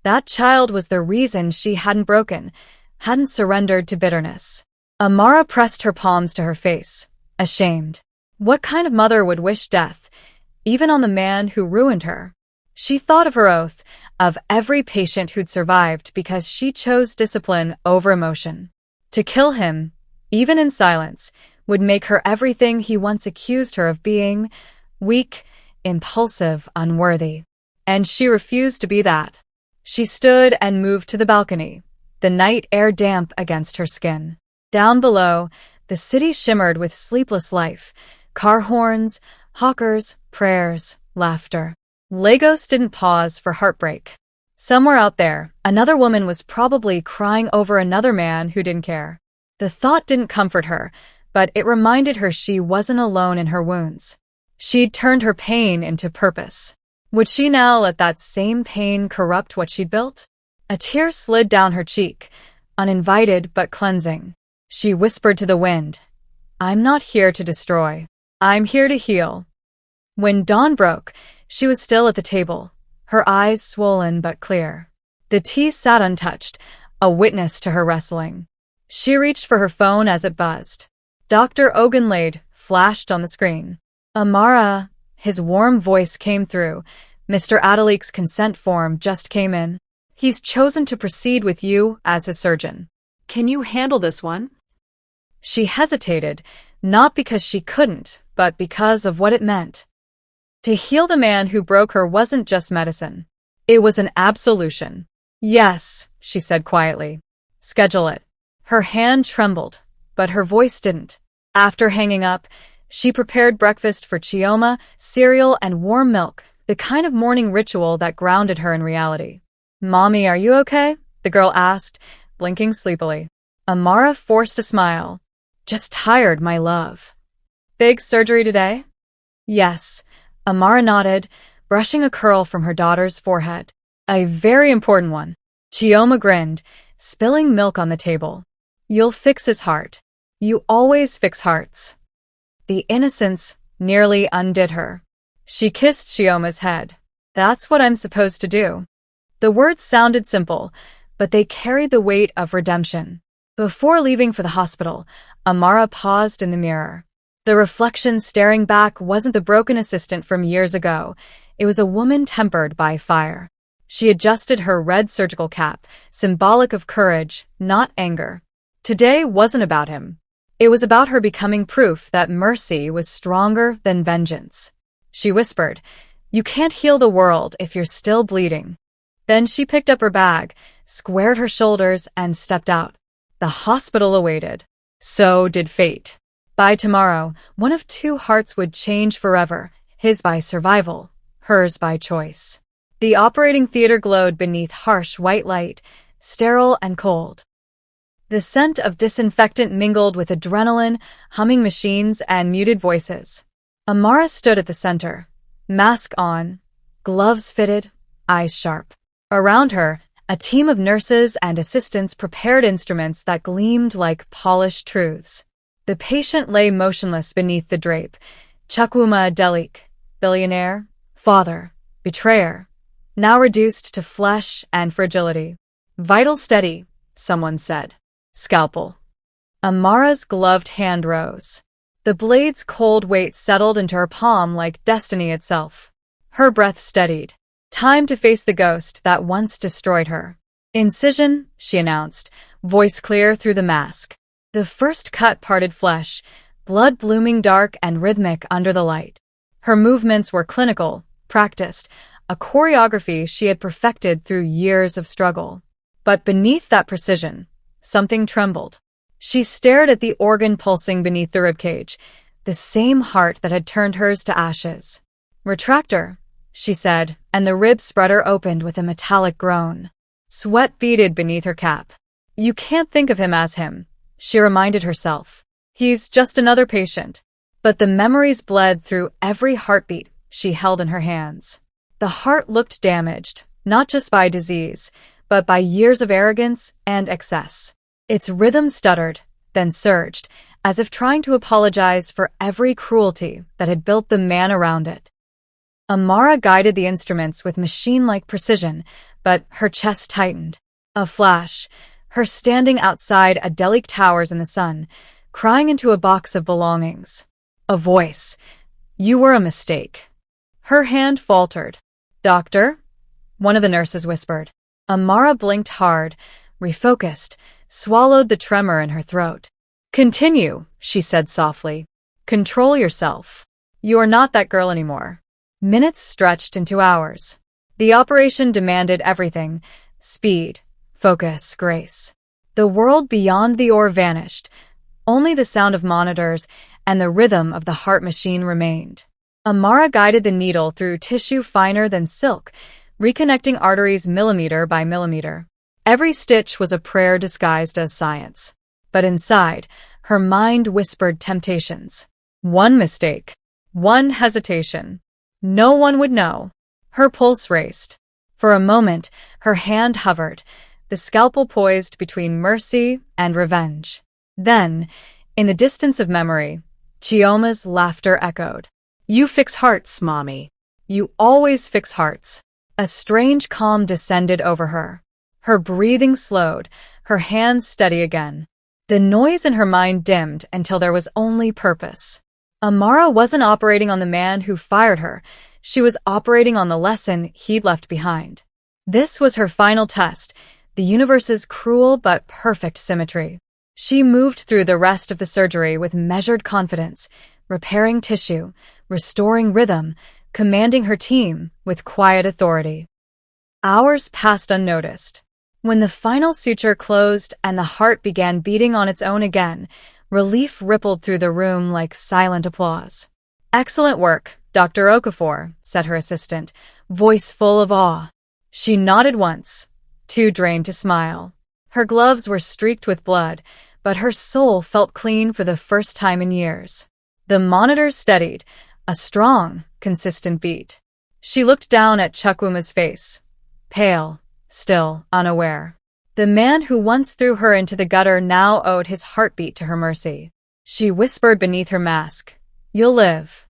That child was the reason she hadn't broken, hadn't surrendered to bitterness. Amara pressed her palms to her face, ashamed. What kind of mother would wish death, even on the man who ruined her? She thought of her oath, of every patient who'd survived because she chose discipline over emotion. To kill him, even in silence, would make her everything he once accused her of being: weak, impulsive, unworthy. And she refused to be that. She stood and moved to the balcony, the night air damp against her skin. Down below, the city shimmered with sleepless life, car horns, hawkers, prayers, laughter. Lagos didn't pause for heartbreak. Somewhere out there, another woman was probably crying over another man who didn't care. The thought didn't comfort her, but it reminded her she wasn't alone in her wounds. She'd turned her pain into purpose. Would she now let that same pain corrupt what she'd built? A tear slid down her cheek, uninvited but cleansing. She whispered to the wind, I'm not here to destroy. I'm here to heal. When dawn broke, she was still at the table, her eyes swollen but clear. The tea sat untouched, a witness to her wrestling. She reached for her phone as it buzzed. Dr. Ogunlade flashed on the screen. Amara, his warm voice came through. Mr. Adalik's consent form just came in. He's chosen to proceed with you as his surgeon. Can you handle this one? She hesitated, not because she couldn't, but because of what it meant. To heal the man who broke her wasn't just medicine. It was an absolution. Yes, she said quietly. Schedule it. Her hand trembled, but her voice didn't. After hanging up, she prepared breakfast for Chioma, cereal and warm milk, the kind of morning ritual that grounded her in reality. Mommy, are you okay? The girl asked, blinking sleepily. Amara forced a smile. Just tired, my love. Big surgery today? Yes. Amara nodded, brushing a curl from her daughter's forehead. A very important one. Chioma grinned, spilling milk on the table. You'll fix his heart. You always fix hearts. The innocence nearly undid her. She kissed Chioma's head. That's what I'm supposed to do. The words sounded simple, but they carried the weight of redemption. Before leaving for the hospital, Amara paused in the mirror. The reflection staring back wasn't the broken assistant from years ago. It was a woman tempered by fire. She adjusted her red surgical cap, symbolic of courage, not anger. Today wasn't about him. It was about her becoming proof that mercy was stronger than vengeance. She whispered, You can't heal the world if you're still bleeding. Then she picked up her bag, squared her shoulders, and stepped out. The hospital awaited. So did fate. By tomorrow, one of 2 hearts would change forever, his by survival, hers by choice. The operating theater glowed beneath harsh white light, sterile and cold. The scent of disinfectant mingled with adrenaline, humming machines, and muted voices. Amara stood at the center, mask on, gloves fitted, eyes sharp. Around her, A team of nurses and assistants prepared instruments that gleamed like polished truths. The patient lay motionless beneath the drape. Chukwuma Adelik, billionaire, father, betrayer, now reduced to flesh and fragility. Vital steady, someone said. Scalpel. Amara's gloved hand rose. The blade's cold weight settled into her palm like destiny itself. Her breath steadied. Time to face the ghost that once destroyed her. Incision, she announced, voice clear through the mask. The first cut parted flesh, blood blooming dark and rhythmic under the light. Her movements were clinical, practiced, a choreography she had perfected through years of struggle. But beneath that precision, something trembled. She stared at the organ pulsing beneath the ribcage, the same heart that had turned hers to ashes. Retractor, she said, and the rib spreader opened with a metallic groan. Sweat beaded beneath her cap. You can't think of him as him, she reminded herself. He's just another patient. But the memories bled through every heartbeat she held in her hands. The heart looked damaged, not just by disease, but by years of arrogance and excess. Its rhythm stuttered, then surged, as if trying to apologize for every cruelty that had built the man around it. Amara guided the instruments with machine-like precision, but her chest tightened. A flash, her standing outside Adelik Towers in the sun, crying into a box of belongings. A voice. You were a mistake. Her hand faltered. Doctor? One of the nurses whispered. Amara blinked hard, refocused, swallowed the tremor in her throat. Continue, she said softly. Control yourself. You are not that girl anymore. Minutes stretched into hours. The operation demanded everything: speed, focus, grace. The world beyond the ore vanished. Only the sound of monitors and the rhythm of the heart machine remained. Amara guided the needle through tissue finer than silk, reconnecting arteries millimeter by millimeter. Every stitch was a prayer disguised as science. But inside, her mind whispered temptations. One mistake. One hesitation. No one would know. Her pulse raced. For a moment, her hand hovered, the scalpel poised between mercy and revenge. Then, in the distance of memory, Chioma's laughter echoed. You fix hearts, Mommy. You always fix hearts. A strange calm descended over her. Her breathing slowed, her hands steady again. The noise in her mind dimmed until there was only purpose. Amara wasn't operating on the man who fired her. She was operating on the lesson he'd left behind. This was her final test, the universe's cruel but perfect symmetry. She moved through the rest of the surgery with measured confidence, repairing tissue, restoring rhythm, commanding her team with quiet authority. Hours passed unnoticed. When the final suture closed and the heart began beating on its own again, relief rippled through the room like silent applause. Excellent work, Dr. Okafor, said her assistant, voice full of awe. She nodded once, too drained to smile. Her gloves were streaked with blood, but her soul felt clean for the first time in years. The monitors steadied, a strong, consistent beat. She looked down at Chukwuma's face, pale, still, unaware. The man who once threw her into the gutter now owed his heartbeat to her mercy. She whispered beneath her mask, You'll live.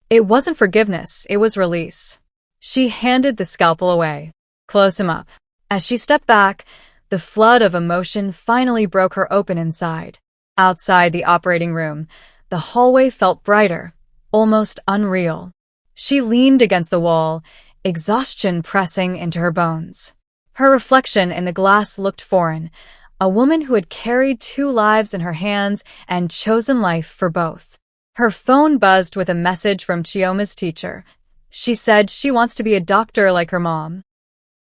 It wasn't forgiveness, it was release. She handed the scalpel away. Close him up. As she stepped back, the flood of emotion finally broke her open inside. Outside the operating room, the hallway felt brighter, almost unreal. She leaned against the wall, exhaustion pressing into her bones. Her reflection in the glass looked foreign, a woman who had carried 2 lives in her hands and chosen life for both. Her phone buzzed with a message from Chioma's teacher. She said she wants to be a doctor like her mom.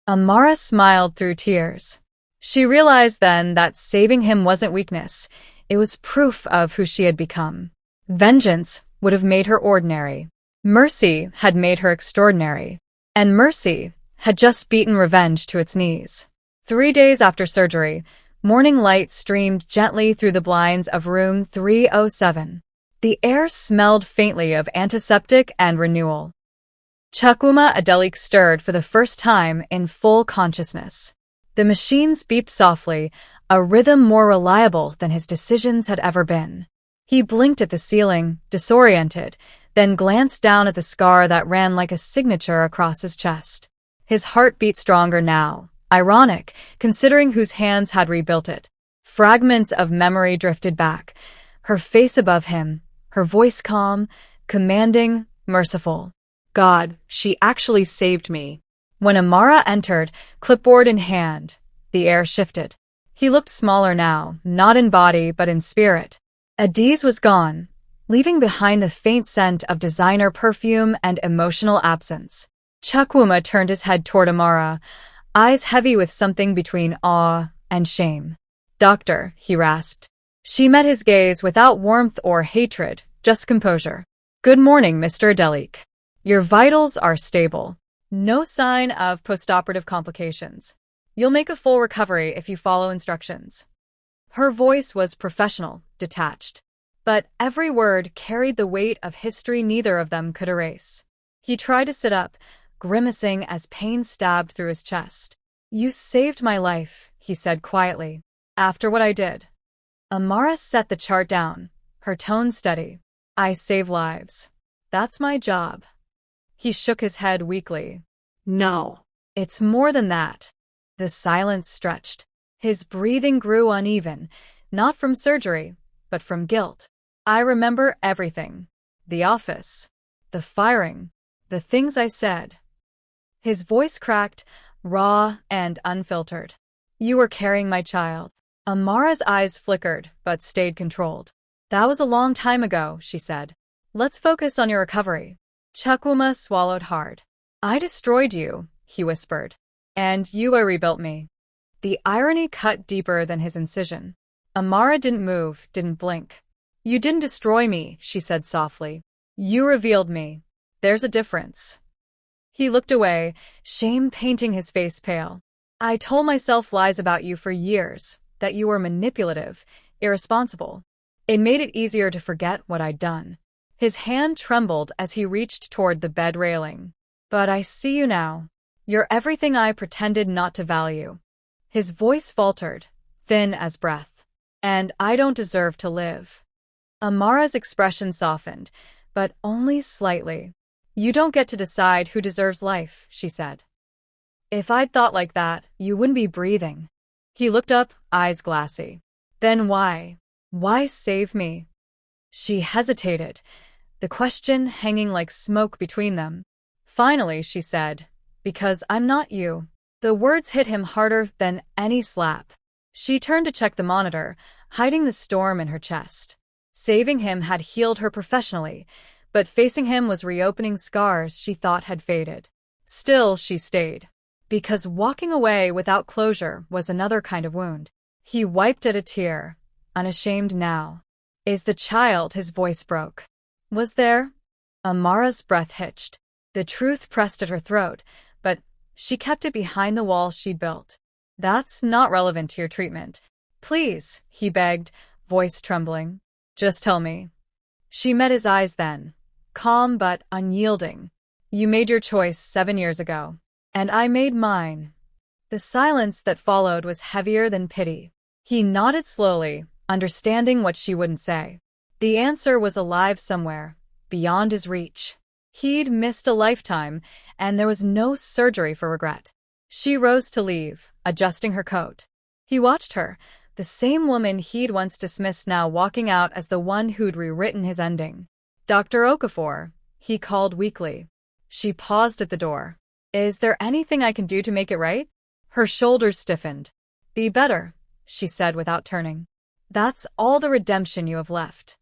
Amara smiled through tears. She realized then that saving him wasn't weakness, it was proof of who she had become. Vengeance would have made her ordinary. Mercy had made her extraordinary. And mercy had just beaten revenge to its knees. 3 days after surgery, morning light streamed gently through the blinds of room 307. The air smelled faintly of antiseptic and renewal. Chukwuma Adelik stirred for the first time in full consciousness. The machines beeped softly, a rhythm more reliable than his decisions had ever been. He blinked at the ceiling, disoriented, then glanced down at the scar that ran like a signature across his chest. His heart beat stronger now, ironic, considering whose hands had rebuilt it. Fragments of memory drifted back, her face above him, her voice calm, commanding, merciful. God, she actually saved me. When Amara entered, clipboard in hand, the air shifted. He looked smaller now, not in body but in spirit. Adiz was gone, leaving behind the faint scent of designer perfume and emotional absence. Chukwuma turned his head toward Amara, eyes heavy with something between awe and shame. Doctor, he rasped. She met his gaze without warmth or hatred, just composure. Good morning, Mr. Delik. Your vitals are stable. No sign of postoperative complications. You'll make a full recovery if you follow instructions. Her voice was professional, detached. But every word carried the weight of history neither of them could erase. He tried to sit up, grimacing as pain stabbed through his chest. You saved my life, he said quietly. After what I did. Amara set the chart down, her tone steady. I save lives. That's my job. He shook his head weakly. No. It's more than that. The silence stretched. His breathing grew uneven, not from surgery, but from guilt. I remember everything. The office. The firing. The things I said. His voice cracked, raw and unfiltered. You were carrying my child. Amara's eyes flickered, but stayed controlled. That was a long time ago, she said. Let's focus on your recovery. Chukwuma swallowed hard. I destroyed you, he whispered. And you rebuilt me. The irony cut deeper than his incision. Amara didn't move, didn't blink. You didn't destroy me, she said softly. You revealed me. There's a difference. He looked away, shame painting his face pale. I told myself lies about you for years, that you were manipulative, irresponsible. It made it easier to forget what I'd done. His hand trembled as he reached toward the bed railing. But I see you now. You're everything I pretended not to value. His voice faltered, thin as breath. And I don't deserve to live. Amara's expression softened, but only slightly. You don't get to decide who deserves life, she said. If I'd thought like that, you wouldn't be breathing. He looked up, eyes glassy. Then why? Why save me? She hesitated, the question hanging like smoke between them. Finally, she said, because I'm not you. The words hit him harder than any slap. She turned to check the monitor, hiding the storm in her chest. Saving him had healed her professionally, but facing him was reopening scars she thought had faded. Still, she stayed. Because walking away without closure was another kind of wound. He wiped at a tear, unashamed now. Is the child, his voice broke. Was there? Amara's breath hitched. The truth pressed at her throat, but she kept it behind the wall she'd built. That's not relevant to your treatment. Please, he begged, voice trembling. Just tell me. She met his eyes then, calm but unyielding. You made your choice 7 years ago. And I made mine. The silence that followed was heavier than pity. He nodded slowly, understanding what she wouldn't say. The answer was alive somewhere, beyond his reach. He'd missed a lifetime, and there was no surgery for regret. She rose to leave, adjusting her coat. He watched her, the same woman he'd once dismissed now walking out as the one who'd rewritten his ending. Dr. Okafor, he called weakly. She paused at the door. Is there anything I can do to make it right? Her shoulders stiffened. Be better, she said without turning. That's all the redemption you have left.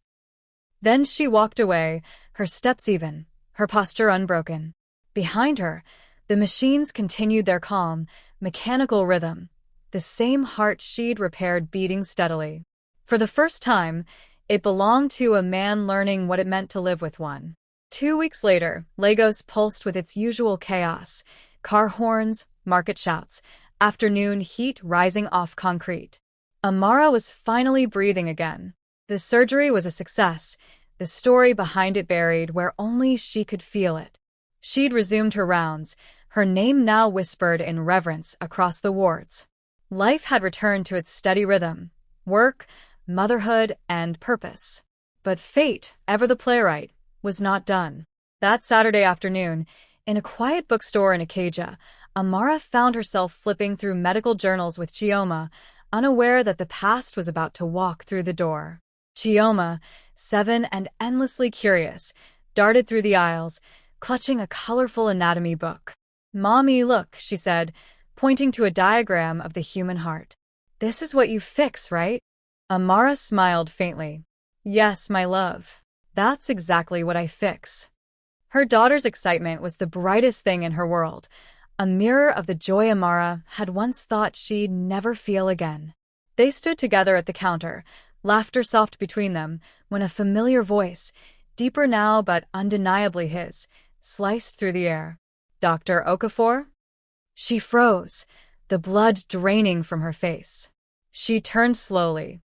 Then she walked away, her steps even, her posture unbroken. Behind her, the machines continued their calm, mechanical rhythm, the same heart she'd repaired beating steadily. For the first time, it belonged to a man learning what it meant to live with one. 2 weeks later, Lagos pulsed with its usual chaos, car horns, market shouts, afternoon heat rising off concrete. Amara was finally breathing again. The surgery was a success, the story behind it buried where only she could feel it. She'd resumed her rounds, her name now whispered in reverence across the wards. Life had returned to its steady rhythm: work, motherhood, and purpose. But fate, ever the playwright, was not done. That Saturday afternoon, in a quiet bookstore in Acadia, Amara found herself flipping through medical journals with Chioma, unaware that the past was about to walk through the door. Chioma, 7 and endlessly curious, darted through the aisles, clutching a colorful anatomy book. "Mommy, look," she said, pointing to a diagram of the human heart. "This is what you fix, right?" Amara smiled faintly. "Yes, my love. That's exactly what I fix." Her daughter's excitement was the brightest thing in her world, a mirror of the joy Amara had once thought she'd never feel again. They stood together at the counter, laughter soft between them, when a familiar voice, deeper now but undeniably his, sliced through the air. "Dr. Okafor?" She froze, the blood draining from her face. She turned slowly.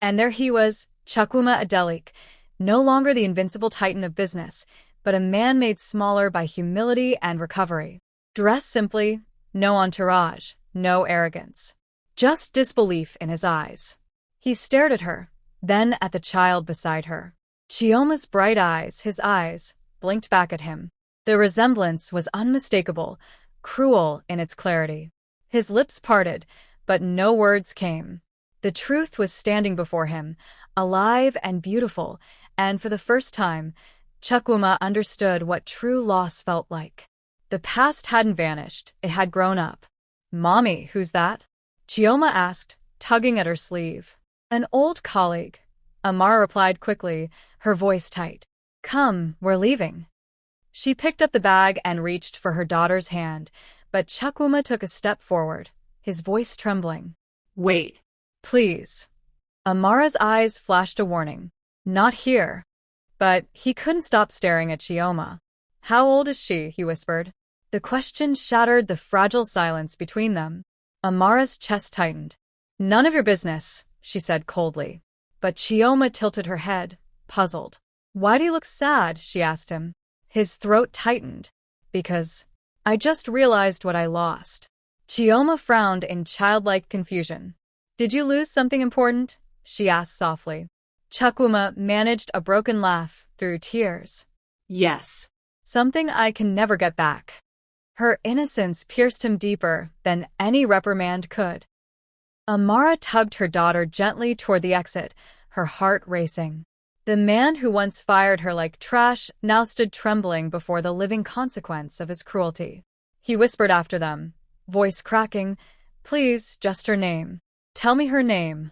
And there he was, Chukwuma Adelik, no longer the invincible titan of business, but a man made smaller by humility and recovery. Dressed simply, no entourage, no arrogance. Just disbelief in his eyes. He stared at her, then at the child beside her. Chioma's bright eyes, his eyes, blinked back at him. The resemblance was unmistakable, cruel in its clarity. His lips parted, but no words came. The truth was standing before him, alive and beautiful, and for the first time, Chukwuma understood what true loss felt like. The past hadn't vanished, it had grown up. "Mommy, who's that?" Chioma asked, tugging at her sleeve. "An old colleague," Amara replied quickly, her voice tight. "Come, we're leaving." She picked up the bag and reached for her daughter's hand, but Chukwuma took a step forward, his voice trembling. Wait. "Please." Amara's eyes flashed a warning. "Not here." But he couldn't stop staring at Chioma. "How old is she?" he whispered. The question shattered the fragile silence between them. Amara's chest tightened. "None of your business," she said coldly. But Chioma tilted her head, puzzled. "Why do you look sad?" she asked him. His throat tightened. "Because I just realized what I lost." Chioma frowned in childlike confusion. "Did you lose something important?" she asked softly. Chukwuma managed a broken laugh through tears. Yes. "Something I can never get back." Her innocence pierced him deeper than any reprimand could. Amara tugged her daughter gently toward the exit, her heart racing. The man who once fired her like trash now stood trembling before the living consequence of his cruelty. He whispered after them, voice cracking, "Please, just her name. Tell me her name."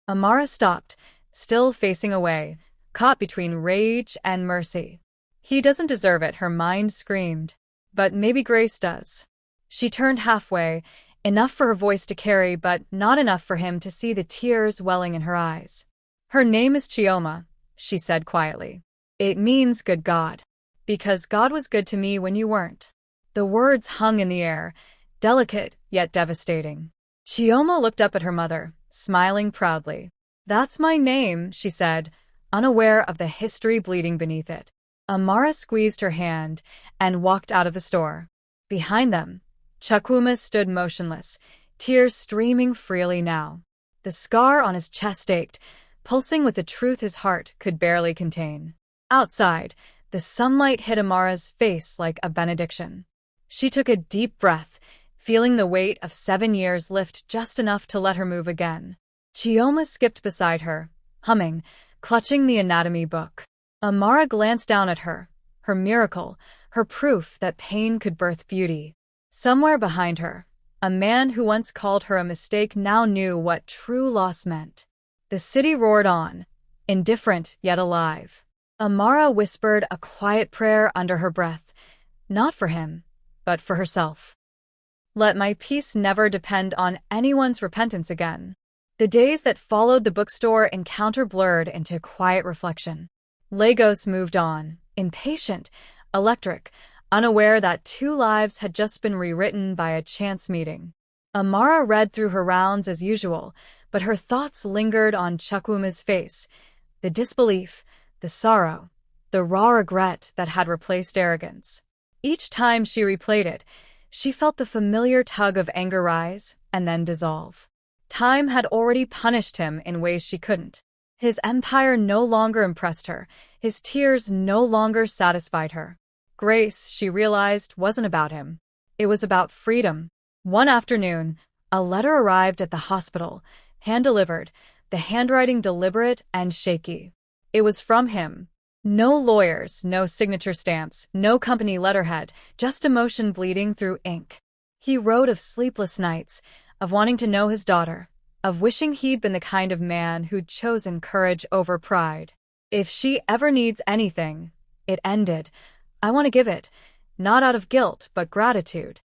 Amara stopped, still facing away, caught between rage and mercy. "He doesn't deserve it," her mind screamed. "But maybe Grace does." She turned halfway, enough for her voice to carry, but not enough for him to see the tears welling in her eyes. "Her name is Chioma," she said quietly. "It means good God. Because God was good to me when you weren't." The words hung in the air, delicate yet devastating. Chioma looked up at her mother, smiling proudly. "That's my name," she said, unaware of the history bleeding beneath it. Amara squeezed her hand and walked out of the store. Behind them, Chukwuma stood motionless, tears streaming freely now. The scar on his chest ached, pulsing with the truth his heart could barely contain. Outside, the sunlight hit Amara's face like a benediction. She took a deep breath, feeling the weight of 7 years lift just enough to let her move again. Chioma skipped beside her, humming, clutching the anatomy book. Amara glanced down at her, her miracle, her proof that pain could birth beauty. Somewhere behind her, a man who once called her a mistake now knew what true loss meant. The city roared on, indifferent yet alive. Amara whispered a quiet prayer under her breath, not for him, but for herself. "Let my peace never depend on anyone's repentance again." The days that followed the bookstore encounter blurred into quiet reflection. Lagos moved on, impatient, electric, unaware that 2 lives had just been rewritten by a chance meeting. Amara read through her rounds as usual, but her thoughts lingered on Chukwuma's face, the disbelief, the sorrow, the raw regret that had replaced arrogance. Each time she replayed it, She felt the familiar tug of anger rise and then dissolve. Time had already punished him in ways she couldn't. His empire no longer impressed her. His tears no longer satisfied her. Grace, she realized, wasn't about him. It was about freedom. One afternoon, a letter arrived at the hospital, hand-delivered, the handwriting deliberate and shaky. It was from him. No lawyers, no signature stamps, no company letterhead, just emotion bleeding through ink. He wrote of sleepless nights, of wanting to know his daughter, of wishing he'd been the kind of man who'd chosen courage over pride. If she ever needs anything, it ended. I want to give it, not out of guilt, but gratitude.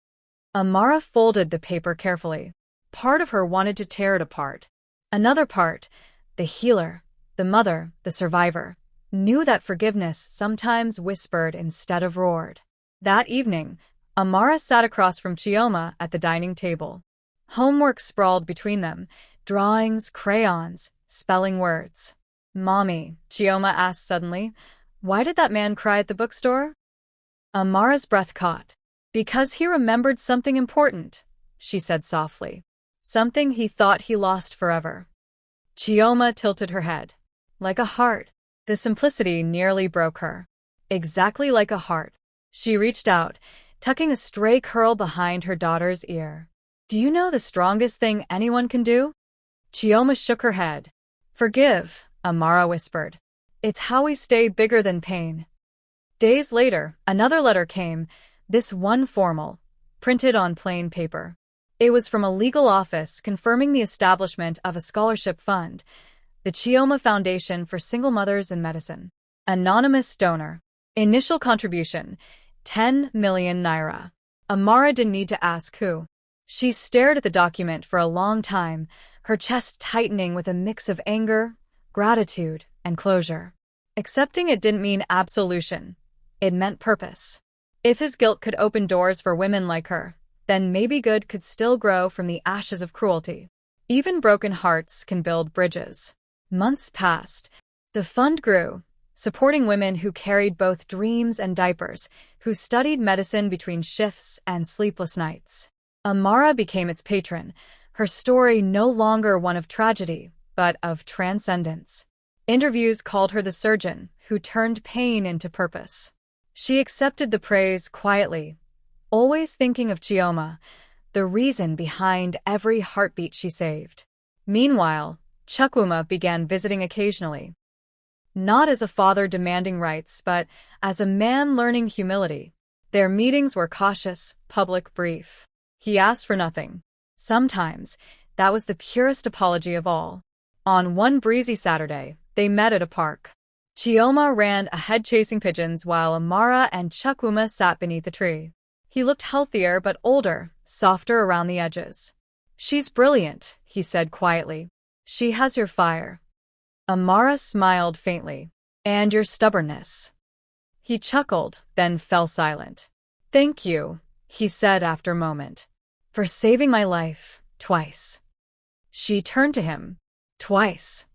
Amara folded the paper carefully. Part of her wanted to tear it apart. Another part, the healer, the mother, the survivor, knew that forgiveness sometimes whispered instead of roared. That evening, Amara sat across from Chioma at the dining table. Homework sprawled between them, drawings, crayons, spelling words. "Mommy," Chioma asked suddenly, "why did that man cry at the bookstore?" Amara's breath caught. "Because he remembered something important," she said softly. "Something he thought he lost forever." Chioma tilted her head. Like a heart. The simplicity nearly broke her. Exactly like a heart. She reached out, tucking a stray curl behind her daughter's ear. "Do you know the strongest thing anyone can do?" Chioma shook her head. "Forgive," Amara whispered. "It's how we stay bigger than pain." Days later, another letter came, this one formal, printed on plain paper. It was from a legal office confirming the establishment of a scholarship fund, the Chioma Foundation for Single Mothers in Medicine. Anonymous donor. Initial contribution, 10 million naira. Amara didn't need to ask who. She stared at the document for a long time, her chest tightening with a mix of anger, gratitude, and closure. Accepting it didn't mean absolution. It meant purpose. If his guilt could open doors for women like her, then maybe good could still grow from the ashes of cruelty. Even broken hearts can build bridges. Months passed. The fund grew, supporting women who carried both dreams and diapers, who studied medicine between shifts and sleepless nights. Amara became its patron, her story no longer one of tragedy, but of transcendence. Interviews called her the surgeon who turned pain into purpose. She accepted the praise quietly, always thinking of Chioma, the reason behind every heartbeat she saved. Meanwhile, Chukwuma began visiting occasionally. Not as a father demanding rights, but as a man learning humility. Their meetings were cautious, public, brief. He asked for nothing. Sometimes, that was the purest apology of all. On one breezy Saturday, they met at a park. Chioma ran ahead chasing pigeons while Amara and Chukwuma sat beneath a tree. He looked healthier but older, softer around the edges. "She's brilliant," he said quietly. "She has your fire." Amara smiled faintly. "And your stubbornness." He chuckled, then fell silent. "Thank you," he said after a moment, "for saving my life, twice." She turned to him. "Twice."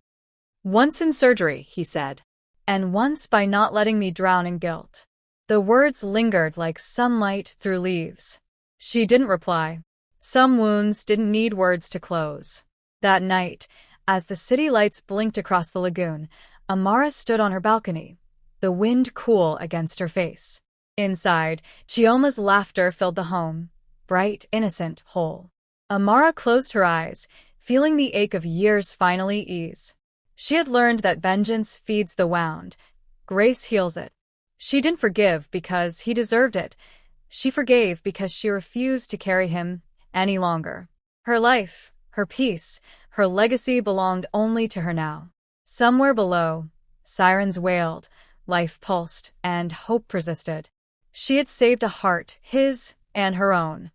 "Once in surgery," he said, "and once by not letting me drown in guilt." The words lingered like sunlight through leaves. She didn't reply. Some wounds didn't need words to close. That night, as the city lights blinked across the lagoon, Amara stood on her balcony, the wind cool against her face. Inside, Chioma's laughter filled the home, bright, innocent, whole. Amara closed her eyes, feeling the ache of years finally ease. She had learned that vengeance feeds the wound, grace heals it. She didn't forgive because he deserved it. She forgave because she refused to carry him any longer. Her life, her peace, her legacy belonged only to her now. Somewhere below, sirens wailed, life pulsed, and hope persisted. She had saved a heart, his and her own.